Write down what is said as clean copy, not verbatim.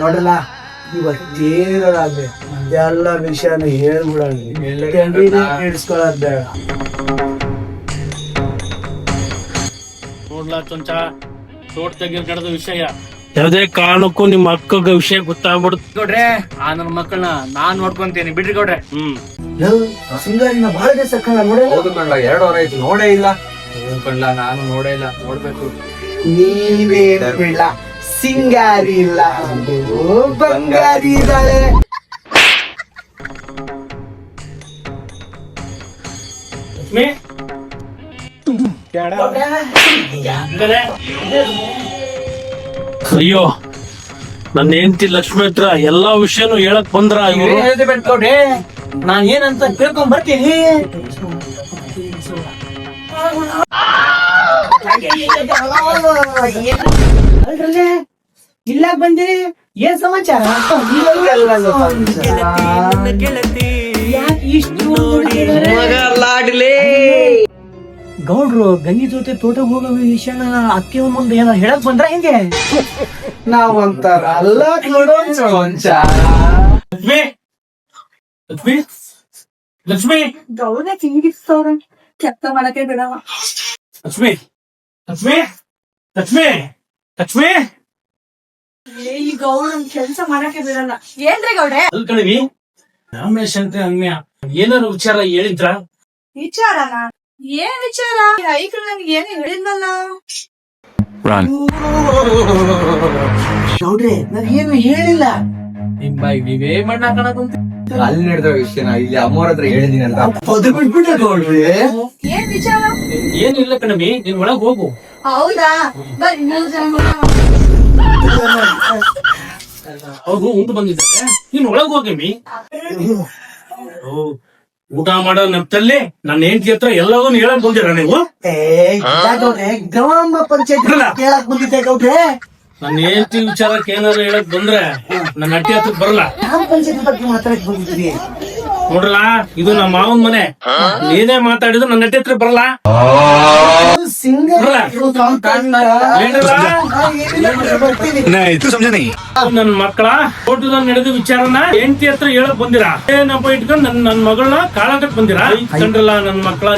ನೋಡಲ್ಲ ಇವತ್ತೇನಾದ್ರೆ ಎಲ್ಲ ವಿಷಯನ ಹೇಳ್ಬಿಡೋಣ ಹಿಡಿಸ್ಕೊಳ್ಳೋದ್ ಬೇಡ. ನೋಡ್ಲಾ ಚೊಂಚ ತೋಟದಾಗಿ ನಡೆದ ವಿಷಯ ಯಾವುದೇ ಕಾರಣಕ್ಕೂ ನಿಮ್ಮ ಅಕ್ಕಗ ವಿಷಯ ಗೊತ್ತಾಗ್ಬಿಡುತ್ತೆ ಗೌಡ್ರೆ. ಆ ನನ್ನ ಮಕ್ಕಳನ್ನ ನಾನ್ ನೋಡ್ಕೊಂತೀನಿ ಬಿಡ್ರಿ ಗೌಡ್ರೆ. ಸಿಂಗಾರಿನ ಬಹಳ ದಿವಸ ನೋಡಲ್ಲ. ಹೌದು ಕಣ್ಣ, 2 ವಾರ ಆಯ್ತು ನೋಡೇ ಇಲ್ಲ. ಕಣ್ಣ ನಾನು ನೋಡೇ ಇಲ್ಲ, ನೋಡ್ಬೇಕು. ನೀವೇನ್ ಬಿಡ್ಲ, ಸಿಂಗಾರಿ ಇಲ್ಲ ಬಂಗಾರಿ ಇದ್ದಾಳೆ. ಅಯ್ಯೋ ನನ್ನ ಹೆಂಡತಿ ಲಕ್ಷ್ಮಿ ಹತ್ರ ಎಲ್ಲಾ ವಿಷಯನೂ ಹೇಳಕ್ ಬಂದ್ರ ಇವರು. ಗೌಡ್ರೆ ನಾನ್ ಏನಂತ ಕೇಳ್ಕೊಂಡ್ ಬರ್ತೀನಿ. ಅಲ್ರಲ್ಲೇ ಇಲ್ಲ ಬಂದಿರಿ, ಏನ್ ಸಮಾಚಾರ? ಗೌಡ್ರು ಗಂಗಿ ಜೊತೆ ತೋಟಕ್ಕೆ ಹೋಗೋ ವಿಷಯನ ಅಕ್ಕಿ ಮುಂದೆ ಏನೋ ಹೇಳಕ್ ಬಂದ್ರ ಹೆಂಗೆ? ನಾವಂತಾರ ಅಲ್ಲ ಕೊಂಚ ಲಕ್ಷ್ಮಿ ಲಕ್ಷ್ಮಿ ಲಕ್ಷ್ಮಿ ಗೌಡ ತಿಂಗಿಸ್ತವ್ರ ಕೆತ್ತ ಮಾಡಕ್ಕೆ ಬಿಡವ. ಲಕ್ಷ್ಮಿ ಲಕ್ಷ್ಮಿ ಲಕ್ಷ್ಮಿ ಲಕ್ಷ್ಮಿ ಈ ಗೌಡ ಕೆಲ್ಸ ಮಾಡಕ್ಕೆ ಬಿಡಲ್ಲ. ಏನ್ರಿ ಗೌಡ್ರೆ? ಅಲ್ ಕಣಿವಿ ರಮೇಶ್ ಅಂತ ಅನ್ಯ ಏನಾರು ವಿಚಾರ ಹೇಳಿದ್ರ? ವಿಚಾರನ? ಏನ್ ವಿಚಾರ? ಐಕ್ಳು ನನ್ಗೆ ಏನು ಹೇಳಿದ್ನಲ್ಲ. ನೋಡ್ರಿ ನಾನೇನು ಹೇಳಿಲ್ಲ. ನಿಮ್ಮ ಇವೇ ಮಣ್ಣ ಹಾಕೋಣ ಅಲ್ಲಿ ನಡೆದ ವಿಷಯನ ಇಲ್ಲಿ ಅಮ್ಮವ್ರ ಹತ್ರ ಹೇಳಿದೀನಲ್ಲ. ಅದು ಬಿಟ್ಬಿಟ್ಟೆ ನೋಡ್ರಿ. ಏನ್ ವಿಚಾರ? ಏನಿಲ್ಲ ಕಣವಿ, ನೀನ್ ಒಳಗ್ ಹೋಗು. ಹೌದಾ? ಬರ್ರಿ ಮೂರ್ ಜನ ಅವ್ರು ಉಂಟು ಬಂದಿದ್ದಾರೆ, ನೀನ್ ಒಳಗ್ ಹೋಗಮ್ಮಿ. ಊಟ ಮಾಡೋ ನೆಪದಲ್ಲಿ ನನ್ನ ಹೆಂಡತಿ ಹತ್ರ ಎಲ್ಲವನ್ನೂ ಹೇಳಕ್ ಬಂದಿರ ನೀವು? ಗ್ರಾಮ ಪಂಚಾಯತ್ ಕೇಳಕ್ ಬಂದಿದ್ದೆ ಗೌಡ್ರೆ. ನನ್ನ ಹೆಂಡತಿ ವಿಚಾರಕ್ಕೆ ಏನಾದ್ರು ಹೇಳಕ್ ಬಂದ್ರೆ ನನ್ನ ಅಟ್ಟಿ ಹತ್ರಕ್ ಬರಲ್ಲ. ಗ್ರಾಮ ಪಂಚಾಯತ್ ಬಗ್ಗೆ ಮಾತಾಡಕ್ ಬಂದಿದ್ವಿ. ನೋಡ್ರಲ್ಲ, ಇದು ನಮ್ಮ ಮಾವನ್ ಮನೆ. ನೀನೇ ಮಾತಾಡಿದ್ರು ನನ್ನ ಅಟ್ಟಿ ಹತ್ರ ಬರಲ್ಲ. ನನ್ ಮಕ್ಕಳ ತೋಟದಲ್ಲಿ ನಡೆದ ವಿಚಾರನ ಹೆಂಡತಿ ಹತ್ರ ಹೇಳಕ್ ಬಂದಿರಾ? ಏನಪ್ಪ ಇಟ್ಕೊಂಡು ನನ್ ಮಗಳನ್ನ ಕಾಳಾಕಕ್ ಬಂದಿರಾ? ಕಂಡ್ರಲ್ಲ ನನ್ ಮಕ್ಕಳ